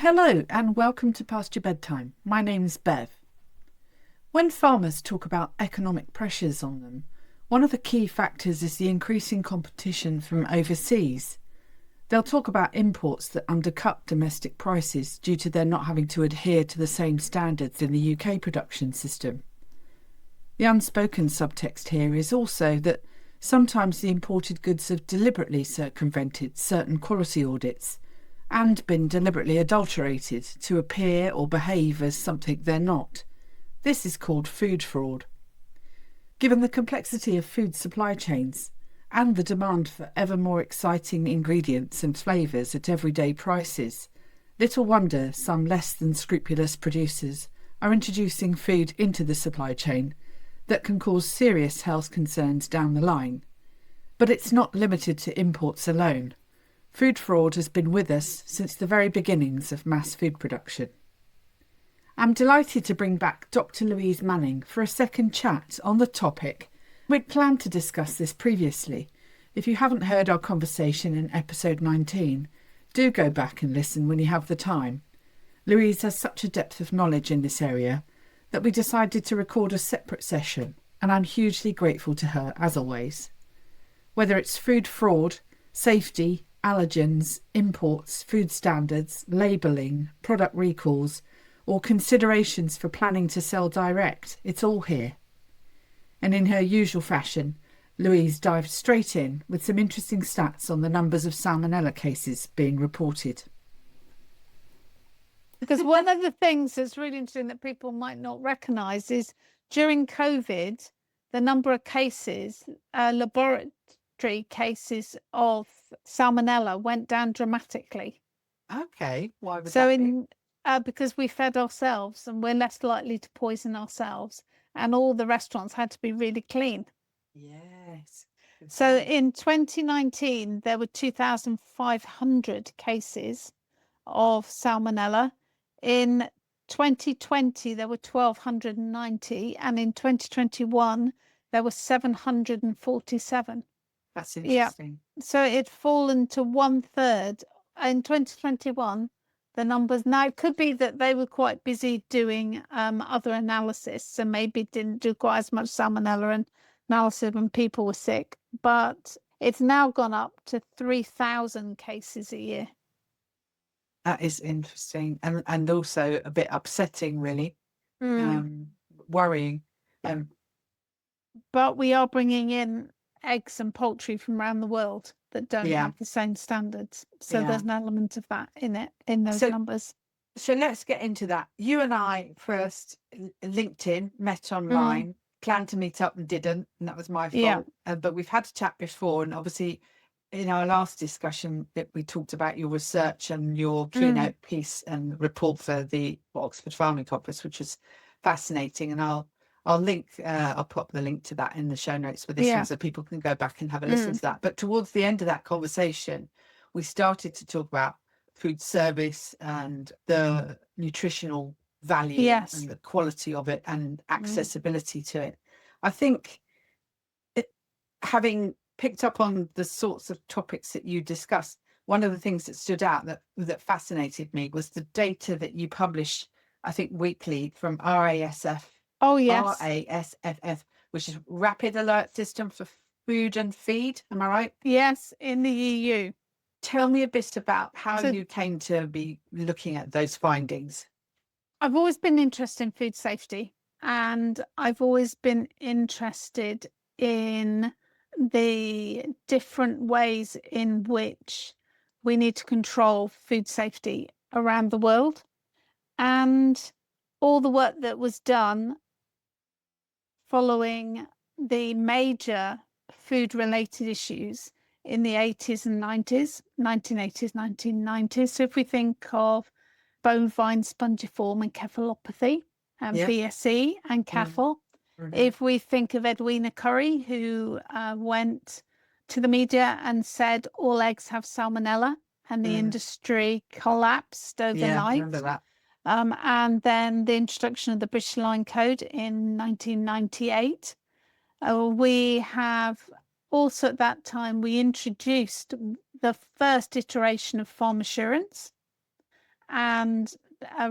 Hello and welcome to Past Your Bedtime. My name's Bev. When farmers talk about economic pressures on them, one of the key factors is the increasing competition from overseas. They'll talk about imports that undercut domestic prices due to their not having to adhere to the same standards in the UK production system. The unspoken subtext here is also that sometimes the imported goods have deliberately circumvented certain quality audits and been deliberately adulterated to appear or behave as something they're not. This is called food fraud. Given the complexity of food supply chains and the demand for ever more exciting ingredients and flavours at everyday prices, little wonder some less than scrupulous producers are introducing food into the supply chain that can cause serious health concerns down the line. But it's not limited to imports alone. Food fraud has been with us since the very beginnings of mass food production. I'm delighted to bring back Dr. Louise Manning for a second chat on the topic. We'd planned to discuss this previously. If you haven't heard our conversation in episode 19, do go back and listen when you have the time. Louise has such a depth of knowledge in this area that we decided to record a separate session, and I'm hugely grateful to her as always. Whether it's food fraud, safety, allergens, imports, food standards, labelling, product recalls, or considerations for planning to sell direct, it's all here. And in her usual fashion, Louise dived straight in with some interesting stats on the numbers of salmonella cases being reported. Because one of the things that's really interesting that people might not recognise is during COVID, the number of cases, laboratory cases of salmonella went down dramatically. Okay, why would that be? Because we fed ourselves and we're less likely to poison ourselves, and all the restaurants had to be really clean. Yes. So in 2019, there were 2,500 cases of salmonella. In 2020, there were 1,290, and in 2021, there were 747. That's interesting. Yeah. So it'd fallen to 1/3. In 2021, the numbers now, it could be that they were quite busy doing other analysis, so maybe didn't do quite as much salmonella analysis when people were sick, but it's now gone up to 3,000 cases a year. That is interesting and also a bit upsetting, really. Worrying. But we are bringing in eggs and poultry from around the world that don't have the same standards. So there's an element of that in it, in those numbers. So let's get into that. You and I first LinkedIn, met online, planned to meet up and didn't, and that was my fault. But we've had a chat before, and obviously in our last discussion that we talked about your research and your keynote piece and report for the Oxford Farming Conference, which was fascinating. And I'll link, I'll pop the link to that in the show notes for this one so people can go back and have a listen to that. But towards the end of that conversation, we started to talk about food service and the nutritional value and the quality of it and accessibility to it. I think having picked up on the sorts of topics that you discussed, one of the things that stood out that fascinated me was the data that you publish, I think, weekly from RASF. Oh, yes. RASFF, which is Rapid Alert System for Food and Feed. Am I right? Yes, in the EU. Tell me a bit about how you came to be looking at those findings. I've always been interested in food safety, and I've always been interested in the different ways in which we need to control food safety around the world, and all the work that was done following the major food related issues in the 80s and 90s, 1980s, 1990s. So if we think of bovine spongiform encephalopathy and BSE and CAFL, if we think of Edwina Curry, who went to the media and said all eggs have salmonella, and the industry collapsed overnight. Yeah, I remember that. And then the introduction of the British Line Code in 1998. We have also at that time, we introduced the first iteration of farm assurance. and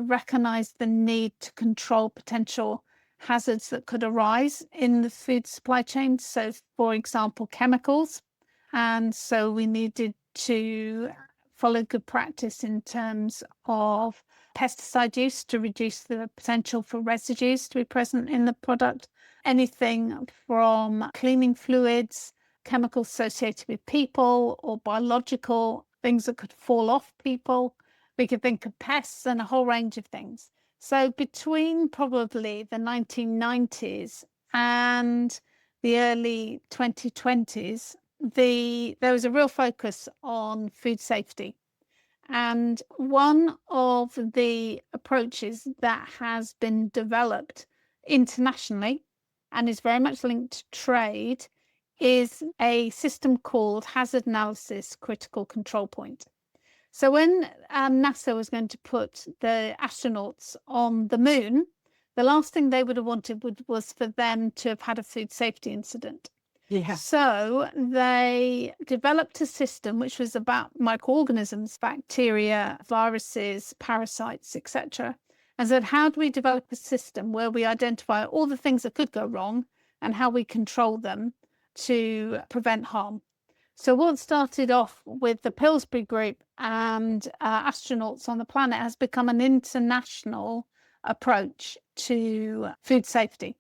recognise the need to control potential hazards that could arise in the food supply chain. So, for example, chemicals. And so we needed to follow good practice in terms of pesticide use to reduce the potential for residues to be present in the product. Anything from cleaning fluids, chemicals associated with people, or biological things that could fall off people. We could think of pests and a whole range of things. So between probably the 1990s and the early 2020s, there was a real focus on food safety. And one of the approaches that has been developed internationally and is very much linked to trade is a system called Hazard Analysis Critical Control Point. So when NASA was going to put the astronauts on the moon, the last thing they would have wanted was for them to have had a food safety incident. Yeah. So they developed a system which was about microorganisms, bacteria, viruses, parasites, etc. And said, how do we develop a system where we identify all the things that could go wrong and how we control them to prevent harm? So what started off with the Pillsbury Group and astronauts on the planet has become an international approach to food safety.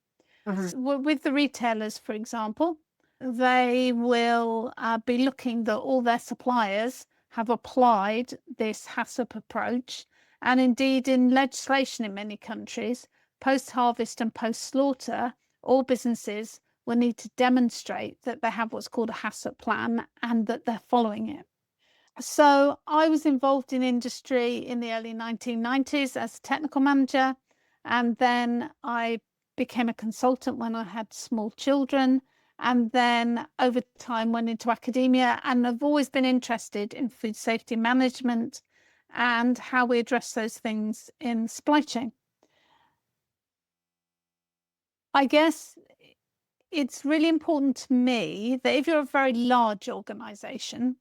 So with the retailers, for example, they will be looking that all their suppliers have applied this HACCP approach. And indeed, in legislation in many countries, post-harvest and post-slaughter, all businesses will need to demonstrate that they have what's called a HACCP plan and that they're following it. So I was involved in industry in the early 1990s as a technical manager, and then I became a consultant when I had small children, and then over time went into academia, and I've always been interested in food safety management and how we address those things in the supply chain. I guess it's really important to me that if you're a very large organization,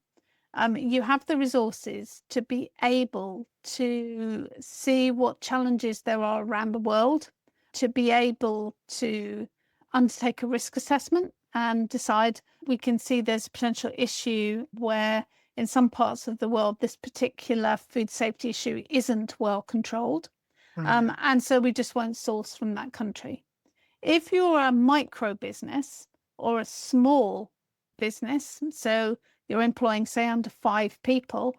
you have the resources to be able to see what challenges there are around the world, to be able to undertake a risk assessment and decide we can see there's a potential issue where in some parts of the world this particular food safety issue isn't well controlled. And so we just won't source from that country. If you're a micro business or a small business, so you're employing, say, under 5 people,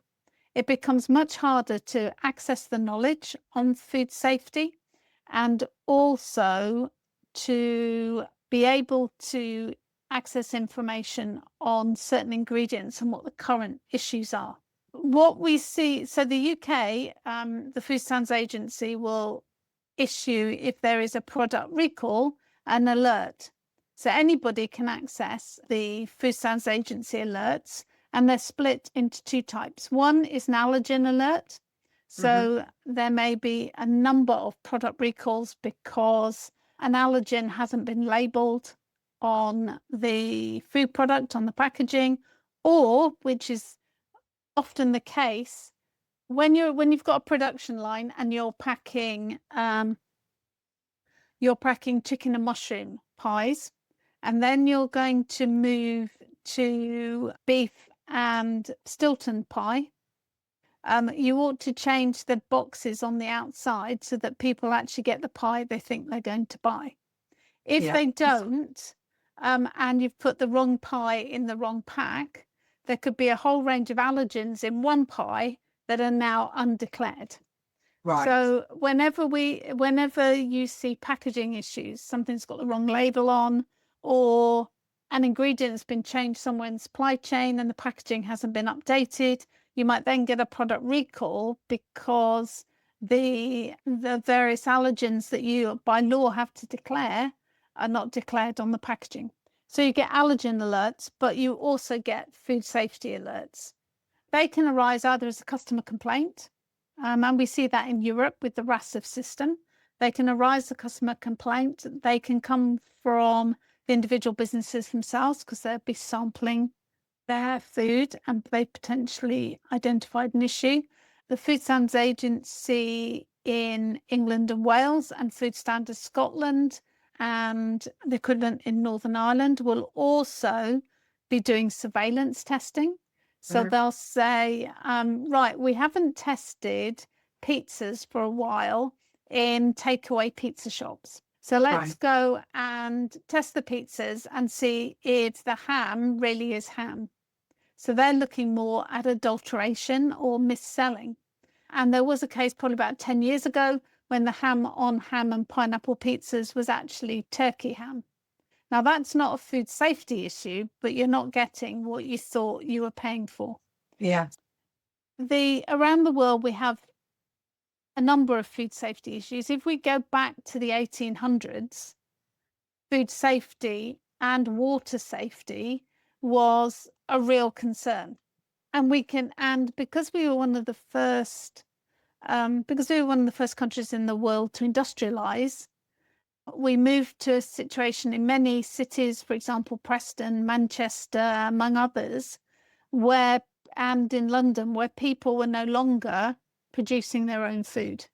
it becomes much harder to access the knowledge on food safety and also to be able to access information on certain ingredients and what the current issues are. What we see, so the UK, the Food Standards Agency will issue, if there is a product recall, an alert. So anybody can access the Food Standards Agency alerts, and they're split into 2 types. One is an allergen alert. So there may be a number of product recalls because an allergen hasn't been labeled on the food product, on the packaging, or, which is often the case, when you've got a production line and you're packing chicken and mushroom pies, and then you're going to move to beef and Stilton pie, you ought to change the boxes on the outside so that people actually get the pie they think they're going to buy. If they don't, and you've put the wrong pie in the wrong pack, there could be a whole range of allergens in one pie that are now undeclared. Right. So whenever you see packaging issues, something's got the wrong label on, or an ingredient's been changed somewhere in the supply chain and the packaging hasn't been updated, you might then get a product recall because the various allergens that you by law have to declare are not declared on the packaging. So you get allergen alerts, but you also get food safety alerts. They can arise either as a customer complaint, and we see that in Europe with the RASFF system. They can arise as a customer complaint. They can come from the individual businesses themselves because they'll be sampling their food and they potentially identified an issue. the Food Standards Agency in England and Wales and Food Standards Scotland and the equivalent in Northern Ireland will also be doing surveillance testing. So they'll say, right, we haven't tested pizzas for a while in takeaway pizza shops. So let's go and test the pizzas and see if the ham really is ham. So they're looking more at adulteration or mis-selling. And there was a case probably about 10 years ago when the ham on ham and pineapple pizzas was actually turkey ham. Now, that's not a food safety issue, but you're not getting what you thought you were paying for. Yeah. Around the world, we have a number of food safety issues. If we go back to the 1800s, food safety and water safety was a real concern. And because we were one of the first countries in the world to industrialize, we moved to a situation in many cities, for example, Preston, Manchester, among others, and in London, where people were no longer producing their own food.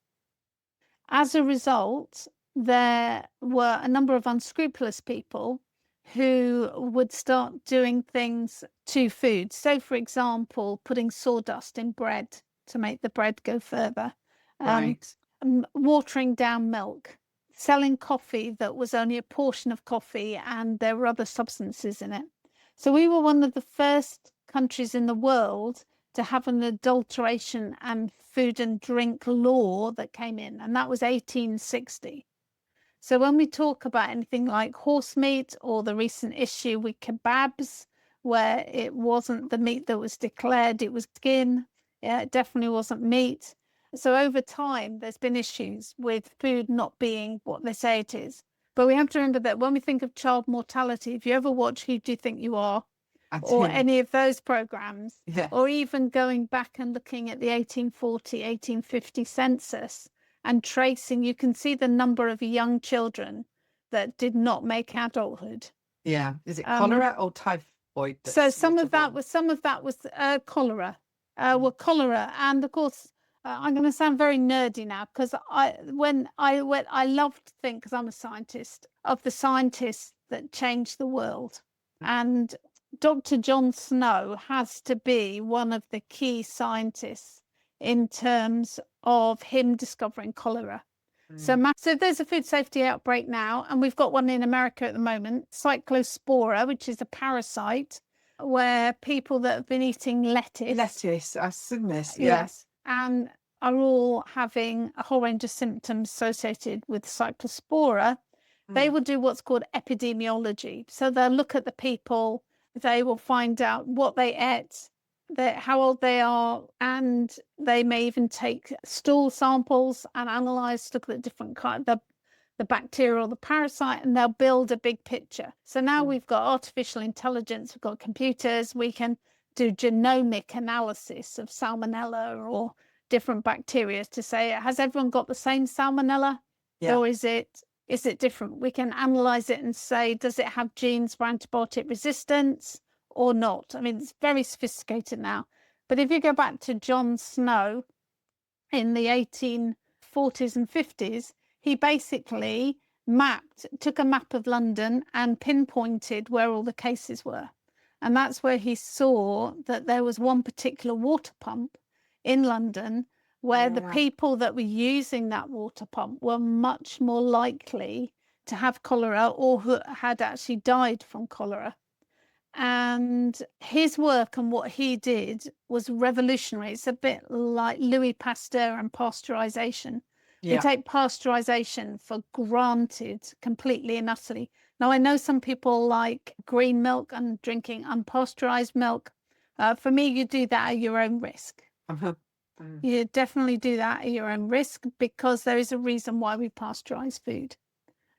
As a result, there were a number of unscrupulous people who would start doing things to food. So, for example, putting sawdust in bread to make the bread go further, watering down milk, selling coffee that was only a portion of coffee and there were other substances in it. So we were one of the first countries in the world to have an adulteration and food and drink law that came in, and that was 1860. So when we talk about anything like horse meat or the recent issue with kebabs, where it wasn't the meat that was declared, it was skin, it definitely wasn't meat. So over time, there's been issues with food not being what they say it is. But we have to remember that when we think of child mortality, if you ever watch Who Do You Think You Are, or any of those programs, or even going back and looking at the 1840, 1850 census and tracing, you can see the number of young children that did not make adulthood. Yeah. Is it cholera or typhoid? So some of that was cholera. Cholera. And of course, I'm going to sound very nerdy now, because I love to think, because I'm a scientist, of the scientists that changed the world. And Dr. John Snow has to be one of the key scientists in terms of him discovering cholera. So there's a food safety outbreak now, and we've got one in America at the moment, cyclospora, which is a parasite where people that have been eating lettuce, I've seen this, yes, and are all having a whole range of symptoms associated with cyclospora. They will do what's called epidemiology. So they'll look at the people, they will find out what they ate, how old they are, and they may even take stool samples and analyze, look at the different kind, the bacteria or the parasite, and they'll build a big picture. So now we've got artificial intelligence, we've got computers, we can do genomic analysis of salmonella or different bacteria to say, has everyone got the same salmonella? Or is it different? We can analyze it and say, does it have genes for antibiotic resistance or not? I mean, it's very sophisticated now. But if you go back to John Snow in the 1840s and 50s, he basically took a map of London and pinpointed where all the cases were. And that's where he saw that there was one particular water pump in London where the people that were using that water pump were much more likely to have cholera or who had actually died from cholera. And his work and what he did was revolutionary. It's a bit like Louis Pasteur and pasteurization. We take pasteurization for granted completely and utterly. Now, I know some people like green milk and drinking unpasteurized milk. For me, you do that at your own risk. You definitely do that at your own risk, because there is a reason why we pasteurize food.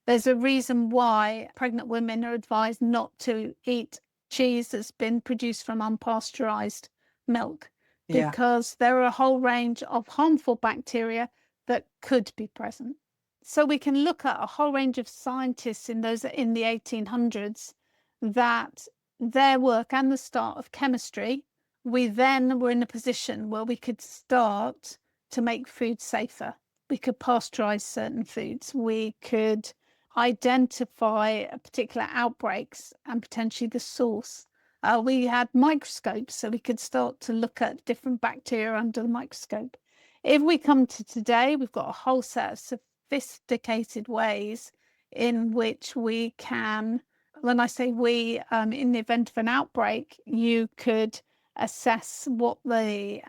There's a reason why pregnant women are advised not to eat cheese that's been produced from unpasteurized milk, because there are a whole range of harmful bacteria that could be present. So we can look at a whole range of scientists in the 1800s that their work and the start of chemistry we then were in a position where we could start to make food safer. We could pasteurize certain foods. We could identify particular outbreaks and potentially the source. We had microscopes, so we could start to look at different bacteria under the microscope. If we come to today, we've got a whole set of sophisticated ways in which we can, when I say we, in the event of an outbreak, you could assess what the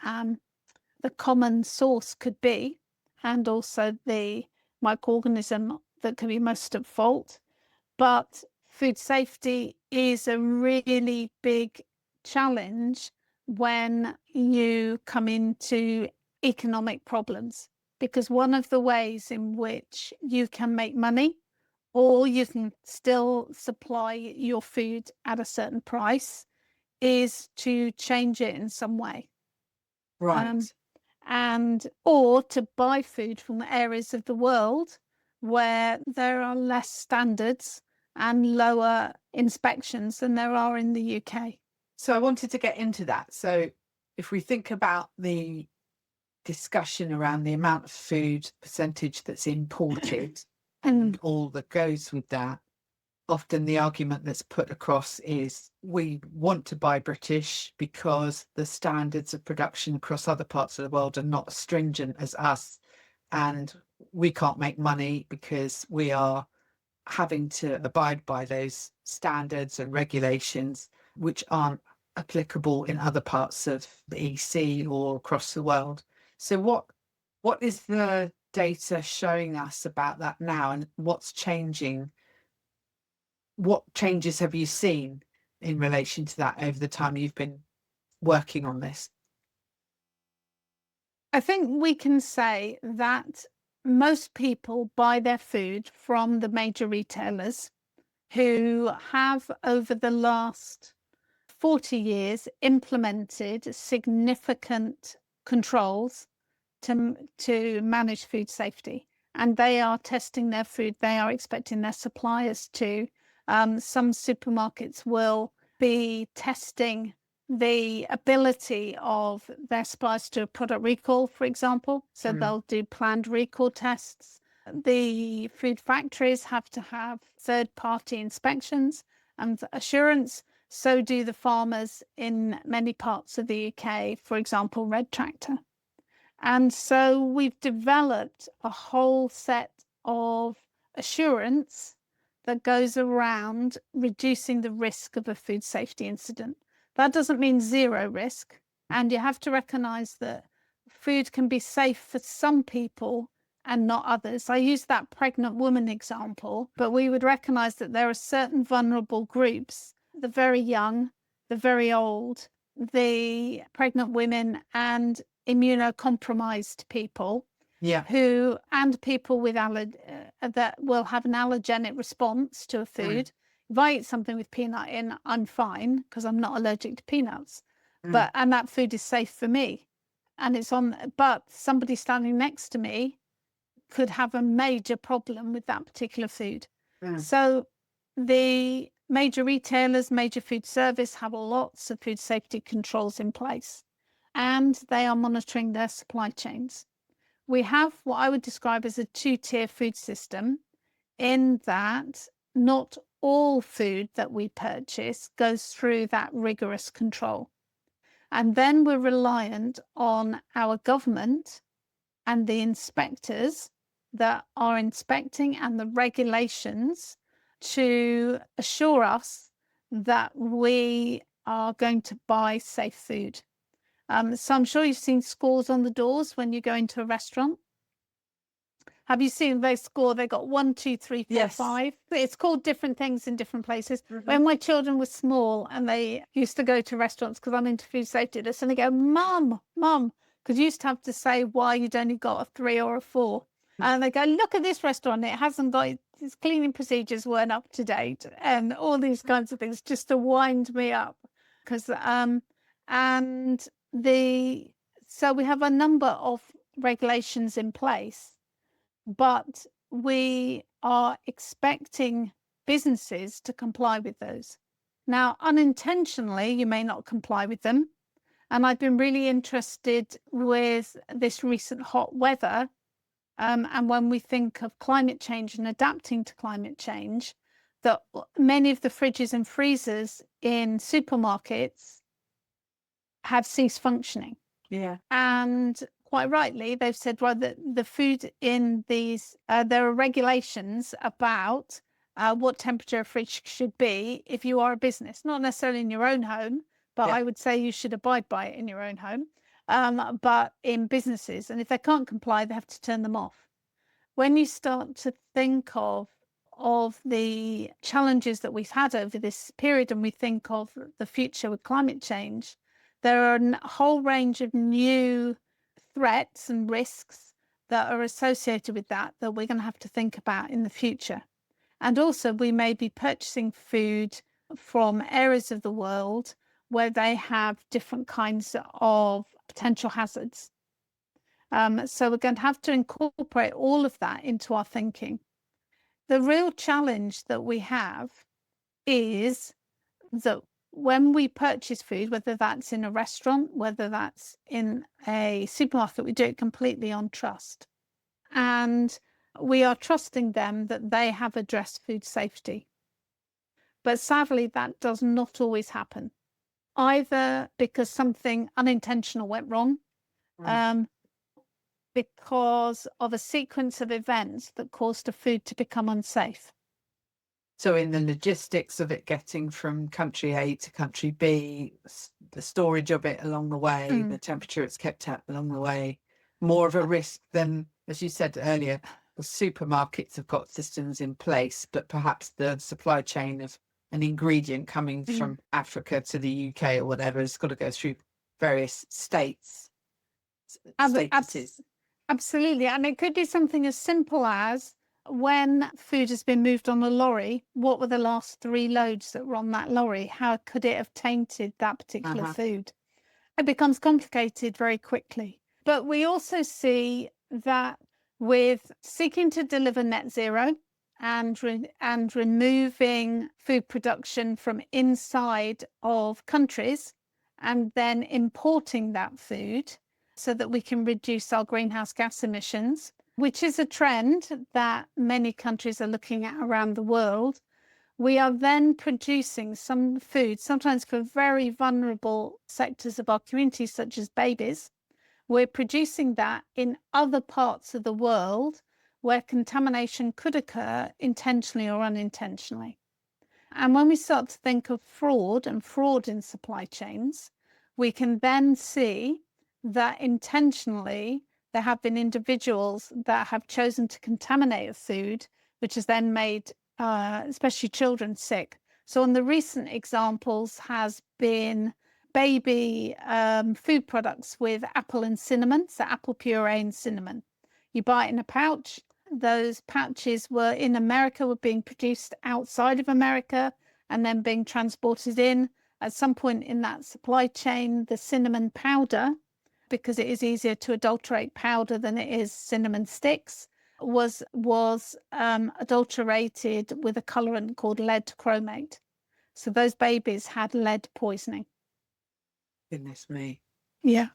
common source could be, and also the microorganism that could be most at fault. But food safety is a really big challenge when you come into economic problems, because one of the ways in which you can make money, or you can still supply your food at a certain price, is to change it in some way. Right. And or to buy food from areas of the world where there are less standards and lower inspections than there are in the UK. So I wanted to get into that. So if we think about the discussion around the amount of food percentage that's imported and all that goes with that, often the argument that's put across is we want to buy British because the standards of production across other parts of the world are not as stringent as us, and we can't make money because we are having to abide by those standards and regulations which aren't applicable in other parts of the EC or across the world. So what is the data showing us about that now, and what's changing? What changes have you seen in relation to that over the time you've been working on this? I think we can say that most people buy their food from the major retailers who have, over the last 40 years, implemented significant controls to manage food safety. And they are testing their food. They are expecting their suppliers to. Some supermarkets will be testing the ability of their suppliers to product recall, for example. So they'll do planned recall tests. The food factories have to have third-party inspections and assurance. So do the farmers in many parts of the UK, for example, Red Tractor. And so we've developed a whole set of assurance that goes around reducing the risk of a food safety incident. That doesn't mean zero risk. And you have to recognize that food can be safe for some people and not others. I use that pregnant woman example, but we would recognize that there are certain vulnerable groups, the very young, the very old, the pregnant women, and immunocompromised people, who, and people with that will have an allergenic response to a food. If I eat something with peanut in, I'm fine because I'm not allergic to peanuts. And that food is safe for me, and it's on. But somebody standing next to me could have a major problem with that particular food. So the major retailers, major food service have lots of food safety controls in place, and they are monitoring their supply chains. We have what I would describe as a two-tier food system, in that not all food that we purchase goes through that rigorous control. And then we're reliant on our government and the inspectors that are inspecting and the regulations to assure us that we are going to buy safe food. So I'm sure you've seen scores on the doors when you go into a restaurant. Have you seen they score? They got 1, 2, 3, 4, 5. It's called different things in different places. When my children were small and they used to go to restaurants, because I'm into food safety, they suddenly go, Mum, because you used to have to say why you'd only got a 3 or a 4. And they go, look at this restaurant, it hasn't got, its cleaning procedures weren't up to date, and all these kinds of things, just to wind me up. Because so we have a number of regulations in place, but we are expecting businesses to comply with those. Now, unintentionally, you may not comply with them. And I've been really interested with this recent hot weather. And when we think of climate change and adapting to climate change, that many of the fridges and freezers in supermarkets have ceased functioning. Yeah. And quite rightly, they've said, well, the food in these, there are regulations about what temperature a fridge should be if you are a business, not necessarily in your own home, but Yeah. I would say you should abide by it in your own home, but in businesses. And if they can't comply, they have to turn them off. When you start to think of the challenges that we've had over this period, and we think of the future with climate change, there are a whole range of new threats and risks that are associated with that we're going to have to think about in the future. And also, we may be purchasing food from areas of the world where they have different kinds of potential hazards. So we're going to have to incorporate all of that into our thinking. The real challenge that we have is that when we purchase food, whether that's in a restaurant, whether that's in a supermarket, we do it completely on trust. And we are trusting them that they have addressed food safety. But sadly, that does not always happen, either because something unintentional went wrong, because of a sequence of events that caused the food to become unsafe. So in the logistics of it getting from country A to country B, the storage of it along the way, the temperature it's kept at along the way, more of a risk than, as you said earlier, the supermarkets have got systems in place, but perhaps the supply chain of an ingredient coming from Africa to the UK or whatever has got to go through various states. Absolutely. And it could be something as simple as, when food has been moved on a lorry, what were the last 3 loads that were on that lorry? How could it have tainted that particular food? It becomes complicated very quickly. But we also see that with seeking to deliver net zero and removing food production from inside of countries and then importing that food so that we can reduce our greenhouse gas emissions, which is a trend that many countries are looking at around the world, we are then producing some food, sometimes for very vulnerable sectors of our community, such as babies. We're producing that in other parts of the world where contamination could occur intentionally or unintentionally. And when we start to think of fraud and fraud in supply chains, we can then see that intentionally there have been individuals that have chosen to contaminate a food, which has then made especially children sick. So on the recent examples has been baby food products with apple and cinnamon, so apple puree and cinnamon. You buy it in a pouch. Those pouches were in America, were being produced outside of America and then being transported in. At some point in that supply chain, the cinnamon powder, because it is easier to adulterate powder than it is cinnamon sticks, was adulterated with a colorant called lead chromate. So those babies had lead poisoning. Goodness me. Yeah.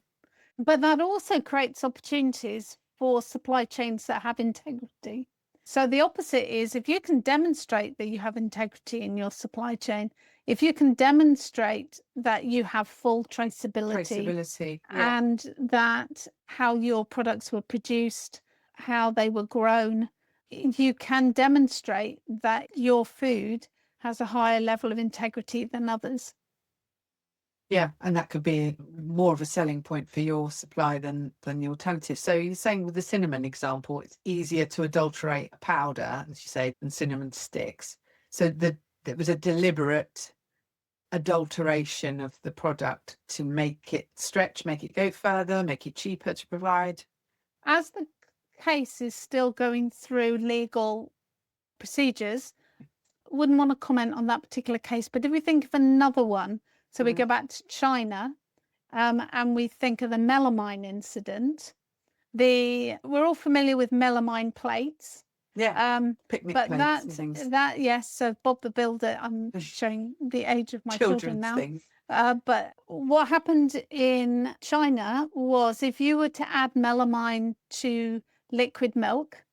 But that also creates opportunities for supply chains that have integrity. So the opposite is, if you can demonstrate that you have integrity in your supply chain, if you can demonstrate that you have full traceability, yeah. and that how your products were produced, how they were grown, you can demonstrate that your food has a higher level of integrity than others. Yeah, and that could be more of a selling point for your supply than the alternative. So you're saying with the cinnamon example, it's easier to adulterate a powder, as you say, than cinnamon sticks. So there was a deliberate adulteration of the product to make it stretch, make it go further, make it cheaper to provide. As the case is still going through legal procedures, wouldn't want to comment on that particular case, but if we think of another one, so we go back to China, and we think of the melamine incident. We're all familiar with melamine plates. Picnic but plates and things. yes, so Bob the Builder, I'm showing the age of my children now. Things. But what happened in China was if you were to add melamine to liquid milk,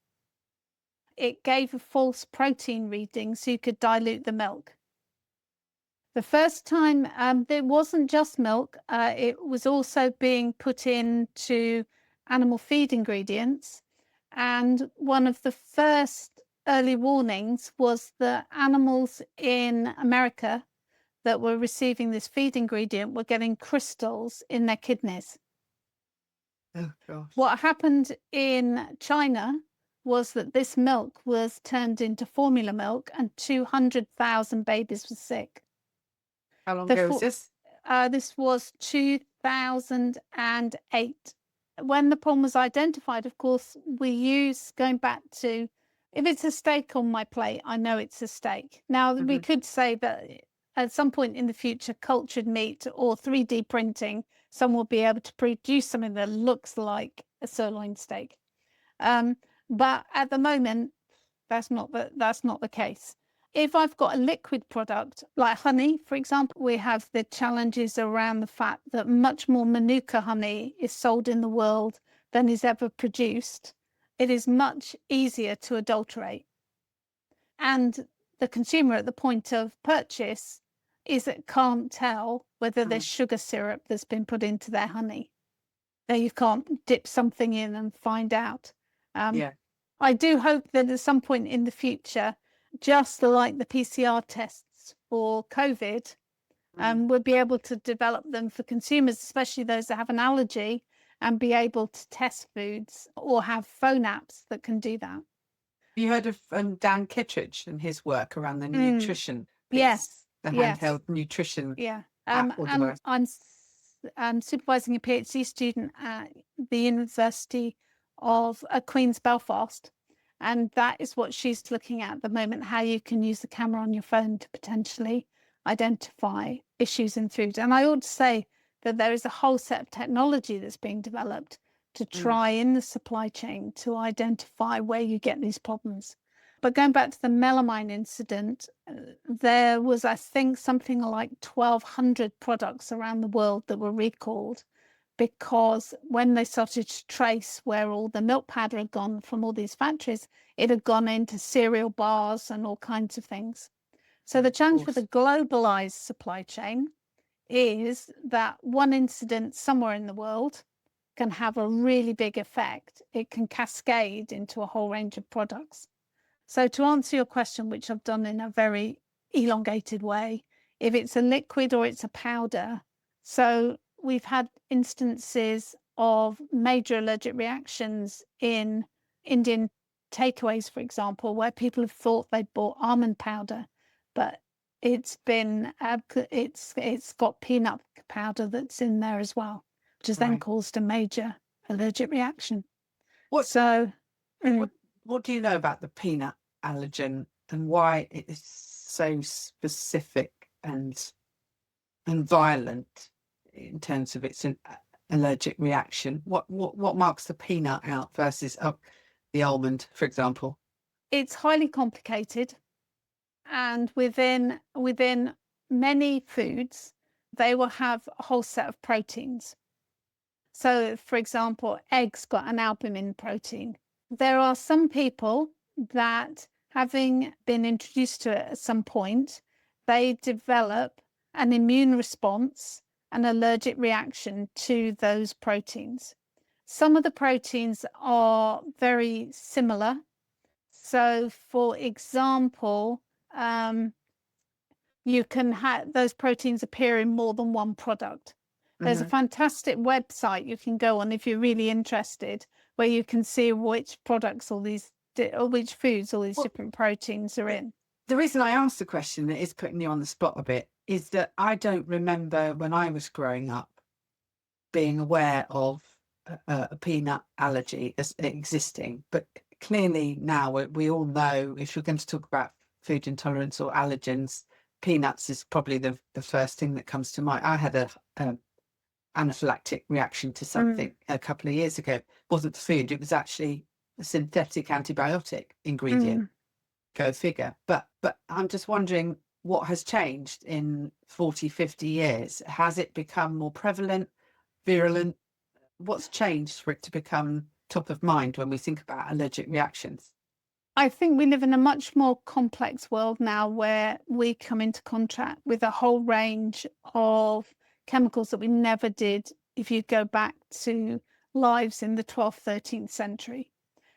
it gave a false protein reading, so you could dilute the milk. The first time, it wasn't just milk, it was also being put into animal feed ingredients. And one of the first early warnings was that animals in America that were receiving this feed ingredient were getting crystals in their kidneys. Oh, gosh. What happened in China was that this milk was turned into formula milk and 200,000 babies were sick. How long ago was this? This was 2008. When the problem was identified, of course, we use, going back to, if it's a steak on my plate, I know it's a steak. Now, we could say that at some point in the future, cultured meat or 3D printing, someone will be able to produce something that looks like a sirloin steak. But at the moment, that's not the case. If I've got a liquid product like honey, for example, we have the challenges around the fact that much more Manuka honey is sold in the world than is ever produced. It is much easier to adulterate. And the consumer at the point of purchase can't tell whether there's sugar syrup that's been put into their honey. Now you can't dip something in and find out. I do hope that at some point in the future, just like the PCR tests for COVID, we'll be able to develop them for consumers, especially those that have an allergy, and be able to test foods or have phone apps that can do that. You heard of Dan Kittredge and his work around the nutrition piece? Yes. The handheld nutrition app or device. I'm supervising a PhD student at the University of Queen's Belfast. And that is what she's looking at the moment, how you can use the camera on your phone to potentially identify issues in food. And I ought to say that there is a whole set of technology that's being developed to try in the supply chain to identify where you get these problems. But going back to the melamine incident, there was, I think, something like 1,200 products around the world that were recalled because when they started to trace where all the milk powder had gone from all these factories, it had gone into cereal bars and all kinds of things. So the challenge with a globalized supply chain is that one incident somewhere in the world can have a really big effect. It can cascade into a whole range of products. So to answer your question, which I've done in a very elongated way, if it's a liquid or it's a powder, so we've had instances of major allergic reactions in Indian takeaways, for example, where people have thought they bought almond powder, but it's got peanut powder that's in there as well, which has then caused a major allergic reaction. What do you know about the peanut allergen and why it is so specific and violent in terms of its allergic reaction? What marks the peanut out versus the almond, for example? It's highly complicated, and within many foods, they will have a whole set of proteins. So, for example, eggs got an albumin protein. There are some people that, having been introduced to it at some point, they develop an immune response, an allergic reaction to those proteins. Some of the proteins are very similar. So, for example, you can have those proteins appear in more than one product. There's a fantastic website you can go on if you're really interested, where you can see which products or which foods all these different proteins are in. The reason I asked the question that is putting you on the spot a bit is that I don't remember when I was growing up being aware of a peanut allergy as existing. But clearly now we all know, if you're going to talk about food intolerance or allergens, peanuts is probably the first thing that comes to mind. I had a anaphylactic reaction to something a couple of years ago. It wasn't the food, it was actually a synthetic antibiotic ingredient. Go figure. But I'm just wondering what has changed in 40, 50 years. Has it become more prevalent, virulent? What's changed for it to become top of mind when we think about allergic reactions? I think we live in a much more complex world now where we come into contact with a whole range of chemicals that we never did if you go back to lives in the 12th, 13th century.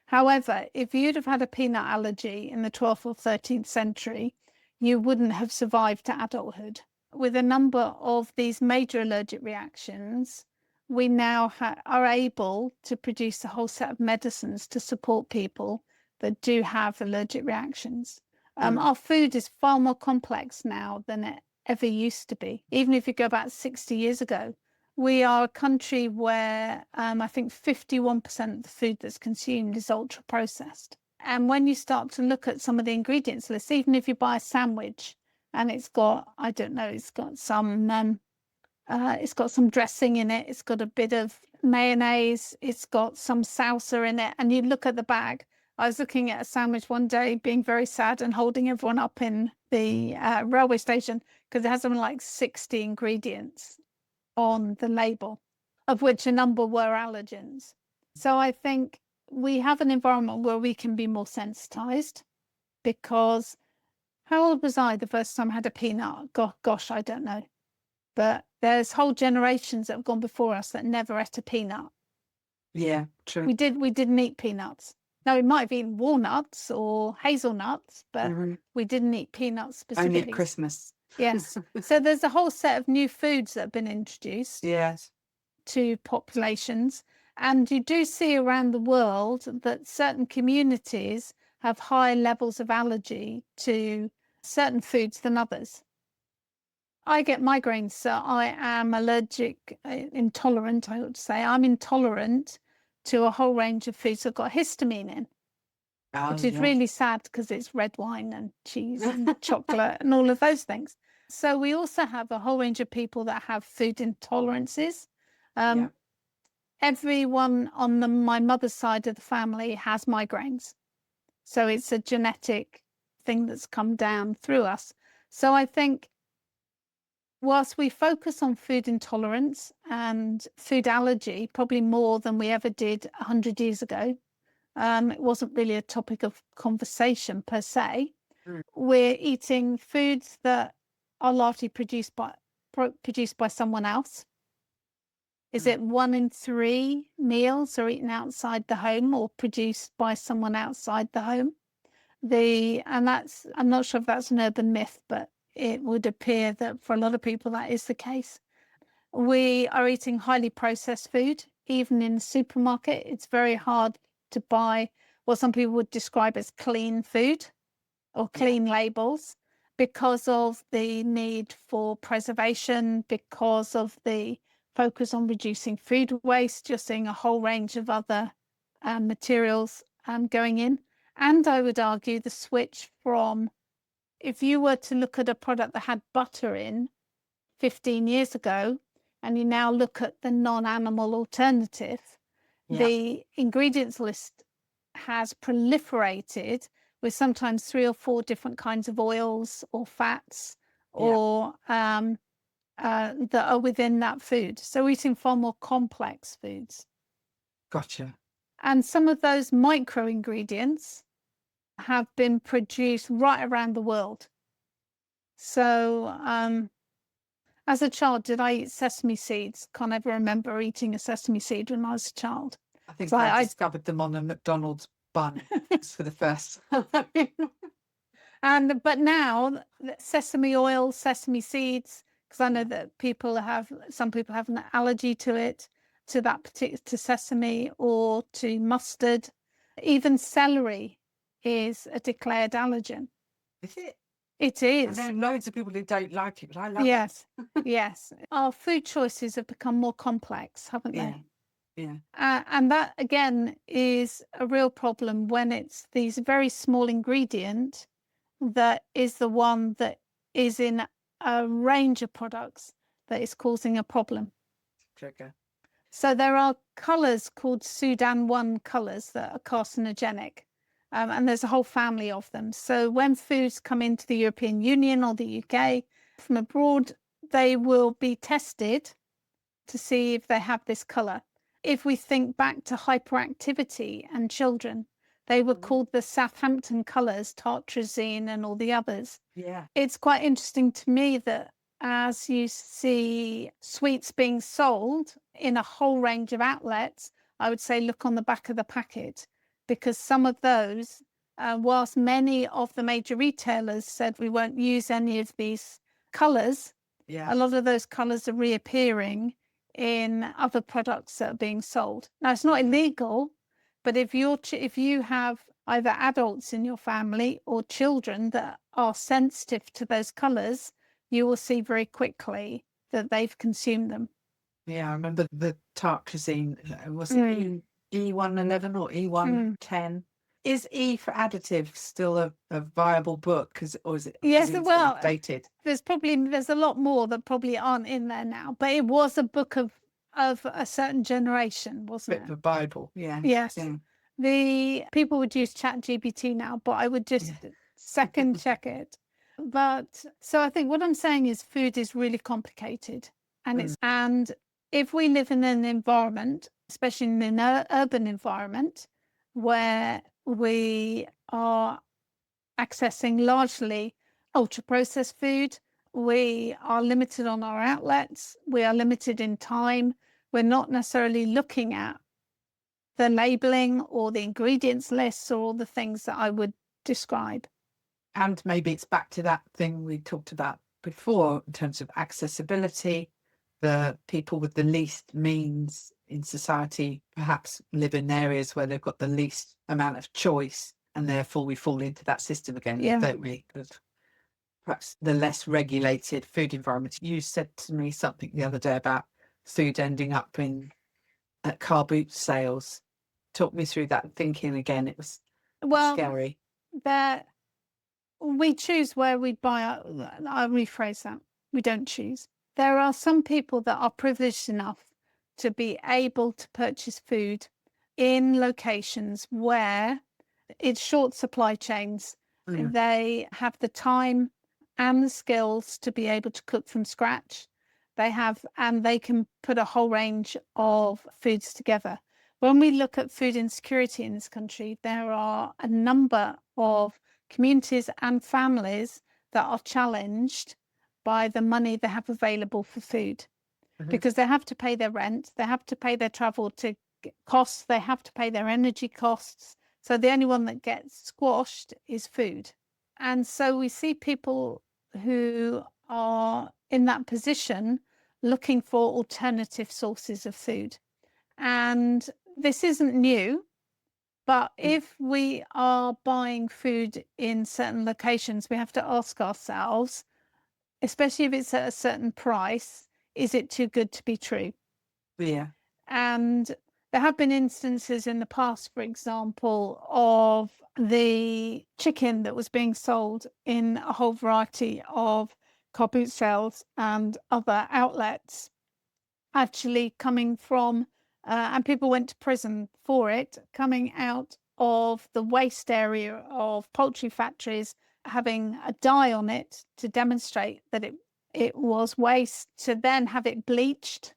However, if you'd have had a peanut allergy in the 12th or 13th century, you wouldn't have survived to adulthood. With a number of these major allergic reactions, we now are able to produce a whole set of medicines to support people that do have allergic reactions. Our food is far more complex now than it ever used to be. Even if you go back 60 years ago, we are a country where I think 51% of the food that's consumed is ultra processed. And when you start to look at some of the ingredients lists, even if you buy a sandwich and it's got, I don't know, it's got some dressing in it, it's got a bit of mayonnaise, it's got some salsa in it, and you look at the bag. I was looking at a sandwich one day, being very sad and holding everyone up in the railway station because it has something like 60 ingredients on the label, of which a number were allergens. So I think we have an environment where we can be more sensitized, because how old was I the first time I had a peanut? Gosh, I don't know. But there's whole generations that have gone before us that never ate a peanut. Yeah, true. We didn't eat peanuts. Now, we might have eaten walnuts or hazelnuts, but we didn't eat peanuts specifically. Only at Christmas. Yes. So there's a whole set of new foods that have been introduced to populations. And you do see around the world that certain communities have higher levels of allergy to certain foods than others. I get migraines, so I am intolerant, I ought to say. I'm intolerant to a whole range of foods that got histamine in, which is really sad because it's red wine and cheese and chocolate and all of those things. So we also have a whole range of people that have food intolerances. Everyone on my mother's side of the family has migraines. So it's a genetic thing that's come down through us. So I think whilst we focus on food intolerance and food allergy, probably more than we ever did 100 years ago, it wasn't really a topic of conversation per se. We're eating foods that are largely produced by someone else. Is it 1 in 3 meals are eaten outside the home or produced by someone outside the home? I'm not sure if that's an urban myth, but it would appear that for a lot of people that is the case. We are eating highly processed food. Even in the supermarket, it's very hard to buy what some people would describe as clean food or clean labels, because of the need for preservation, because of the focus on reducing food waste. You're seeing a whole range of other materials going in. And I would argue the switch from, if you were to look at a product that had butter in 15 years ago, and you now look at the non-animal alternative, the ingredients list has proliferated with sometimes 3 or 4 different kinds of oils or fats or that are within that food. So eating far more complex foods. Gotcha. And some of those micro ingredients have been produced right around the world. So as a child, did I eat sesame seeds? Can't ever remember eating a sesame seed when I was a child. I think I discovered them on a McDonald's bun for the first. But now sesame oil, sesame seeds, because I know that some people have an allergy to it, to that particular, to sesame or to mustard. Even celery is a declared allergen. Is it? It is. And there are loads of people who don't like it, but I love it. Yes. Our food choices have become more complex, haven't they? Yeah. And that, again, is a real problem when it's these very small ingredient that is the one that is in a range of products that is causing a problem. Trigger. So there are colours called Sudan 1 colours that are carcinogenic. And there's a whole family of them. So when foods come into the European Union or the UK from abroad, they will be tested to see if they have this colour. If we think back to hyperactivity and children, they were called the Southampton colours, tartrazine and all the others. Yeah. It's quite interesting to me that as you see sweets being sold in a whole range of outlets, I would say look on the back of the packet, because some of those, whilst many of the major retailers said we won't use any of these colours, Yeah. a lot of those colours are reappearing in other products that are being sold. Now, it's not illegal, but if you have either adults in your family or children that are sensitive to those colours, you will see very quickly that they've consumed them. Yeah, I remember the tartrazine. Was it E111 or E110? Is E for additive still a viable book? Or is it Yes, well, dated? There's a lot more that probably aren't in there now, but it was a book of a certain generation, wasn't Bit of it? a Bible, yeah. Yes. Yeah. The people would use ChatGPT now, but I would just second check it. But so I think what I'm saying is food is really complicated, and if we live in an environment, especially in an urban environment, where we are accessing largely ultra processed food, we are limited on our outlets, we are limited in time, we're not necessarily looking at the labeling or the ingredients lists or all the things that I would describe. And maybe it's back to that thing we talked about before in terms of accessibility. The people with the least means in society perhaps live in areas where they've got the least amount of choice, and therefore we fall into that system again, don't we? Because perhaps the less regulated food environments. You said to me something the other day about food ending up at car boot sales. Talk me through that thinking again. It was scary. We choose where we buy. I'll rephrase that. We don't choose. There are some people that are privileged enough to be able to purchase food in locations where it's short supply chains. They have the time and the skills to be able to cook from scratch. And they can put a whole range of foods together. When we look at food insecurity in this country, there are a number of communities and families that are challenged by the money they have available for food, because they have to pay their rent, they have to pay their travel to costs, they have to pay their energy costs. So the only one that gets squashed is food. And so we see people who are in that position looking for alternative sources of food. And this isn't new, but if we are buying food in certain locations, we have to ask ourselves, especially if it's at a certain price, is it too good to be true? Yeah. And there have been instances in the past, for example, of the chicken that was being sold in a whole variety of car boot sales and other outlets actually coming from, and people went to prison for it, coming out of the waste area of poultry factories, having a dye on it to demonstrate that it was waste, to then have it bleached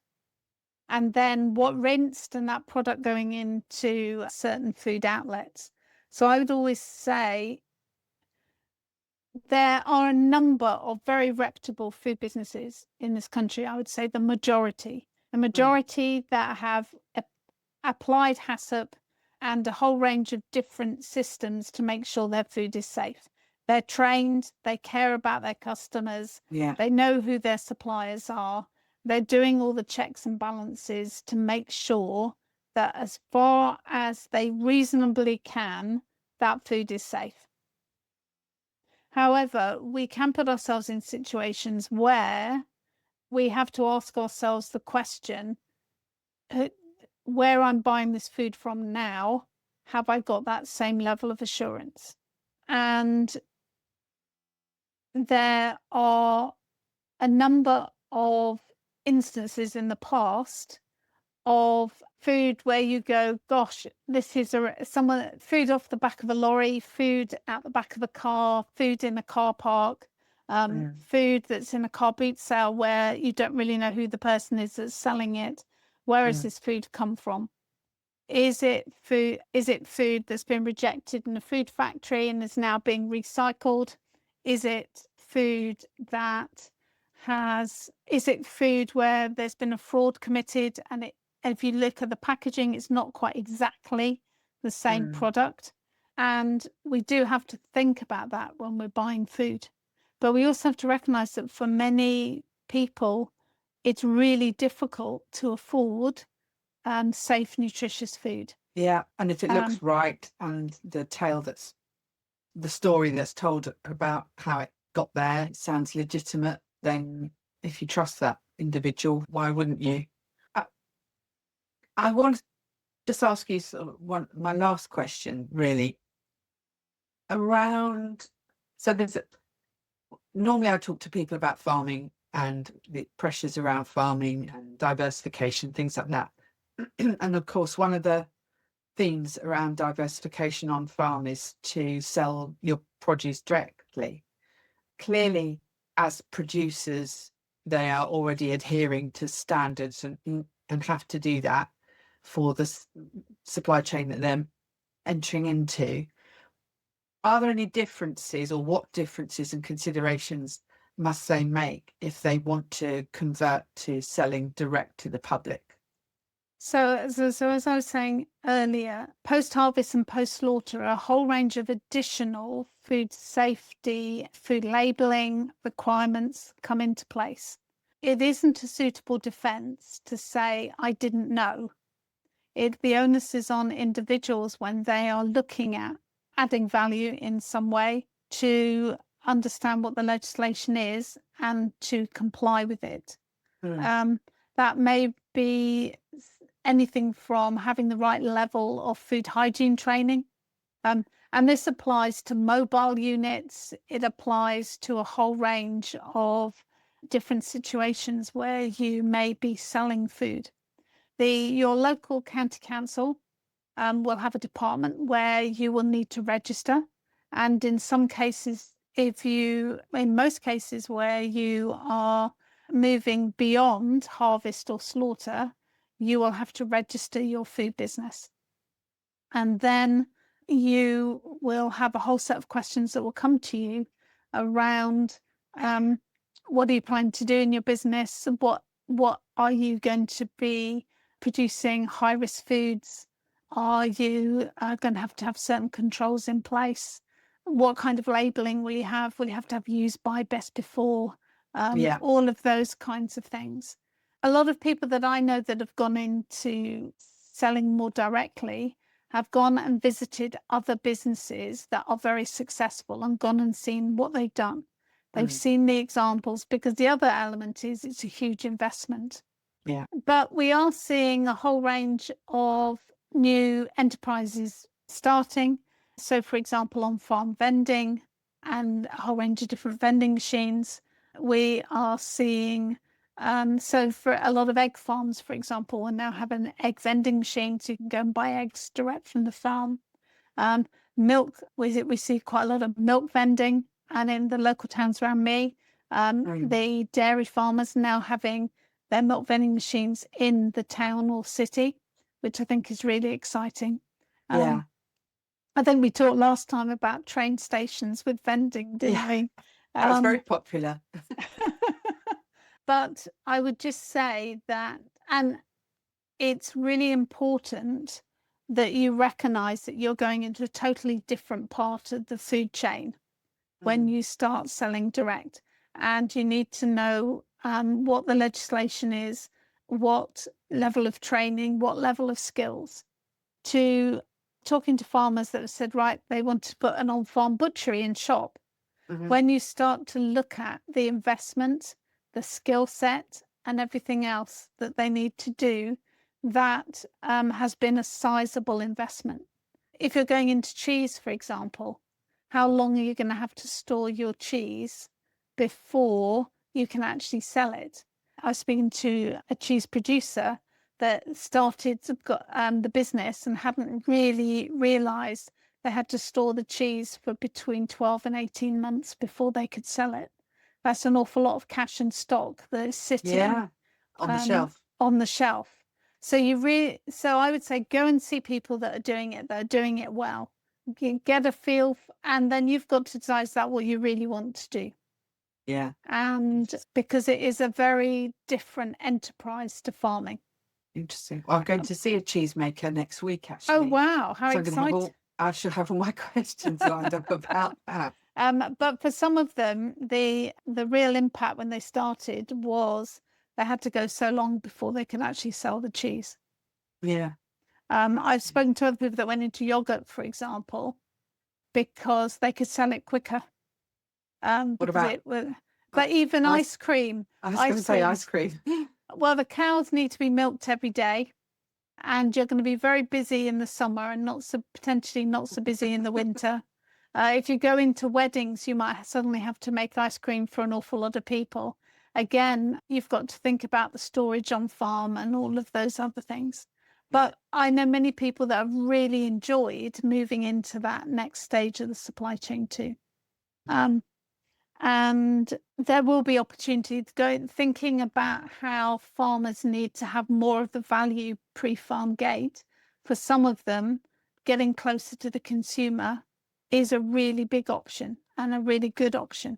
and then rinsed, and that product going into certain food outlets. So I would always say there are a number of very reputable food businesses in this country. I would say the majority that have applied HACCP and a whole range of different systems to make sure their food is safe. They're trained, they care about their customers, they know who their suppliers are, they're doing all the checks and balances to make sure that as far as they reasonably can, that food is safe. However, we can put ourselves in situations where we have to ask ourselves the question, where I'm buying this food from now, have I got that same level of assurance? And there are a number of instances in the past of food where you go, gosh, this is someone food off the back of a lorry, food out the back of a car, food in a car park, food that's in a car boot sale where you don't really know who the person is that's selling it. Where has this food come from? Is it food that's been rejected in a food factory and is now being recycled? Is it food where there's been a fraud committed and if you look at the packaging, it's not quite exactly the same product? And we do have to think about that when we're buying food. But we also have to recognize that for many people, it's really difficult to afford safe, nutritious food. Yeah, and if it looks right and the story that's told about how it got there sounds legitimate, then if you trust that individual, why wouldn't you? I want to just ask you my last question, really, around. So normally I talk to people about farming and the pressures around farming and diversification, things like that. And of course, one of the themes around diversification on farm is to sell your produce directly. Clearly, as producers, they are already adhering to standards and have to do that for the supply chain that they're entering into. Are there any differences, or what differences and considerations must they make if they want to convert to selling direct to the public? So as I was saying earlier, post-harvest and post-slaughter are a whole range of additional food safety, food labelling requirements come into place. It isn't a suitable defence to say, I didn't know. The onus is on individuals when they are looking at adding value in some way to understand what the legislation is and to comply with it. That may be anything from having the right level of food hygiene training. And this applies to mobile units. It applies to a whole range of different situations where you may be selling food. Your local county council will have a department where you will need to register. And in some cases, in most cases where you are moving beyond harvest or slaughter, you will have to register your food business. And then you will have a whole set of questions that will come to you around what are you planning to do in your business? What are you going to be producing high risk foods? Are you going to have certain controls in place? What kind of labeling will you have? Will you have to have used by, best before? All of those kinds of things. A lot of people that I know that have gone into selling more directly have gone and visited other businesses that are very successful and gone and seen what they've done. They've seen the examples, because the other element is it's a huge investment. Yeah. But we are seeing a whole range of new enterprises starting. So, for example, on farm vending and a whole range of different vending machines, we are seeing. So for a lot of egg farms, for example, we now have an egg vending machine, so you can go and buy eggs direct from the farm. Milk, we see quite a lot of milk vending, and in the local towns around me, the dairy farmers now having their milk vending machines in the town or city, which I think is really exciting. Yeah. I think we talked last time about train stations with vending, didn't we? That's very popular. But I would just say that, and it's really important that you recognise that you're going into a totally different part of the food chain when you start selling direct. And you need to know what the legislation is, what level of training, what level of skills. To talking to farmers that have said, right, they want to put an on-farm butchery in shop. When you start to look at the investment, the skill set and everything else that they need to do, that has been a sizable investment. If you're going into cheese, for example, how long are you going to have to store your cheese before you can actually sell it? I was speaking to a cheese producer that started the business and hadn't really realised they had to store the cheese for between 12 and 18 months before they could sell it. That's an awful lot of cash and stock that is sitting on the shelf. On the shelf. So so I would say go and see people that are doing it well. Get a feel, and then you've got to decide that what you really want to do. Yeah. And because it is a very different enterprise to farming. Interesting. Well, I'm going to see a cheesemaker next week, actually. Oh, wow. How exciting. I should have all my questions lined up about that. But for some of them, the real impact when they started was they had to go so long before they could actually sell the cheese. Yeah. I've spoken to other people that went into yogurt, for example, because they could sell it quicker. What about? But even ice cream. I was going to say ice cream. Well, the cows need to be milked every day, and you're going to be very busy in the summer and potentially not so busy in the winter. If you go into weddings, you might suddenly have to make ice cream for an awful lot of people. Again, you've got to think about the storage on farm and all of those other things. But I know many people that have really enjoyed moving into that next stage of the supply chain too. And there will be opportunity to go thinking about how farmers need to have more of the value pre-farm gate. For some of them, getting closer to the consumer is a really big option and a really good option.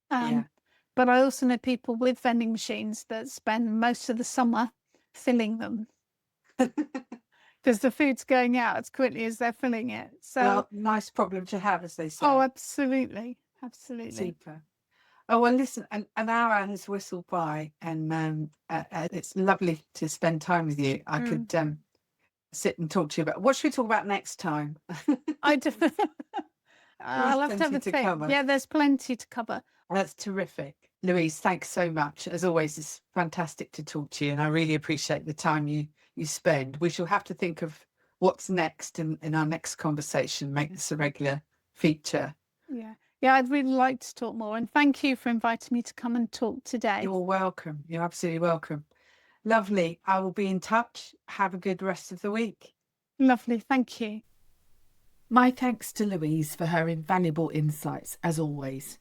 But I also know people with vending machines that spend most of the summer filling them because the food's going out as quickly as they're filling it. So, well, nice problem to have, as they say. Oh, absolutely. Absolutely. Super. Oh, well, listen, an hour has whistled by, and it's lovely to spend time with you. I could sit and talk to you about, what should we talk about next time? I'll have to have a think. Yeah, there's plenty to cover. That's terrific. Louise, thanks so much. As always, it's fantastic to talk to you, and I really appreciate the time you spend. We shall have to think of what's next in our next conversation, make this a regular feature. Yeah, I'd really like to talk more, and thank you for inviting me to come and talk today. You're welcome. You're absolutely welcome. Lovely. I will be in touch. Have a good rest of the week. Lovely. Thank you. My thanks to Louise for her invaluable insights, as always.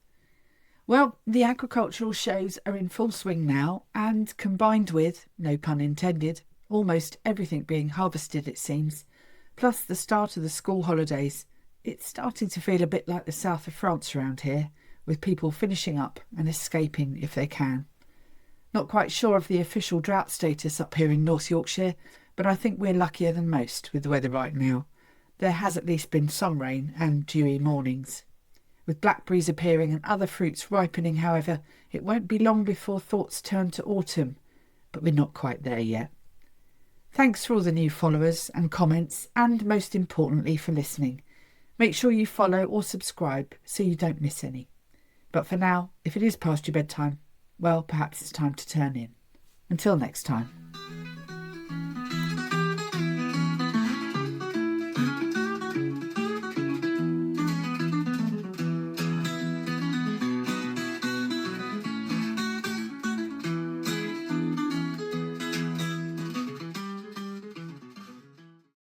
Well, the agricultural shows are in full swing now, and combined with, no pun intended, almost everything being harvested, it seems, plus the start of the school holidays, it's starting to feel a bit like the south of France around here, with people finishing up and escaping if they can. Not quite sure of the official drought status up here in North Yorkshire, but I think we're luckier than most with the weather right now. There has at least been some rain and dewy mornings. With blackberries appearing and other fruits ripening, however, it won't be long before thoughts turn to autumn, but we're not quite there yet. Thanks for all the new followers and comments, and most importantly for listening. Make sure you follow or subscribe so you don't miss any. But for now, if it is past your bedtime, well, perhaps it's time to turn in. Until next time.